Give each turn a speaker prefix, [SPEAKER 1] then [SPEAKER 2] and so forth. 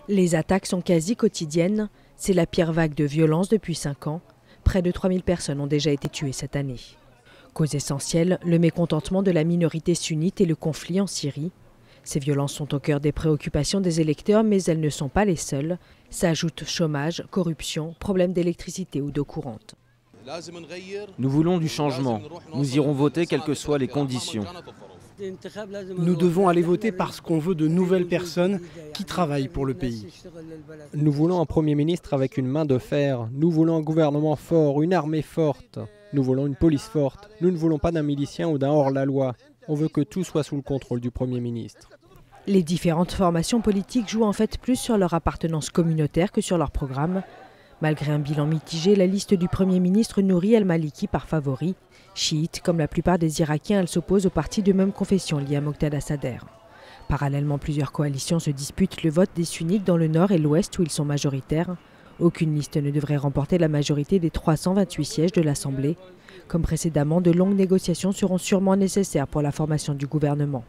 [SPEAKER 1] Les attaques sont quasi quotidiennes. C'est la pire vague de violence depuis 5 ans. Près de 3000 personnes ont déjà été tuées cette année. Cause essentielle, le mécontentement de la minorité sunnite et le conflit en Syrie. Ces violences sont au cœur des préoccupations des électeurs, mais elles ne sont pas les seules. S'ajoutent chômage, corruption, problèmes d'électricité ou d'eau courante.
[SPEAKER 2] Nous voulons du changement. Nous irons voter quelles que soient les conditions.
[SPEAKER 3] Nous devons aller voter parce qu'on veut de nouvelles personnes qui travaillent pour le pays.
[SPEAKER 4] Nous voulons un Premier ministre avec une main de fer. Nous voulons un gouvernement fort, une armée forte. Nous voulons une police forte. Nous ne voulons pas d'un milicien ou d'un hors-la-loi. On veut que tout soit sous le contrôle du Premier ministre.
[SPEAKER 1] Les différentes formations politiques jouent en fait plus sur leur appartenance communautaire que sur leur programme. Malgré un bilan mitigé, la liste du Premier ministre Nouri el-Maliki par favori. Chiite, comme la plupart des Irakiens, elle s'oppose aux partis de même confession liés à Moqtada Sadr. Parallèlement, plusieurs coalitions se disputent le vote des sunnites dans le nord et l'ouest où ils sont majoritaires. Aucune liste ne devrait remporter la majorité des 328 sièges de l'Assemblée. Comme précédemment, de longues négociations seront sûrement nécessaires pour la formation du gouvernement.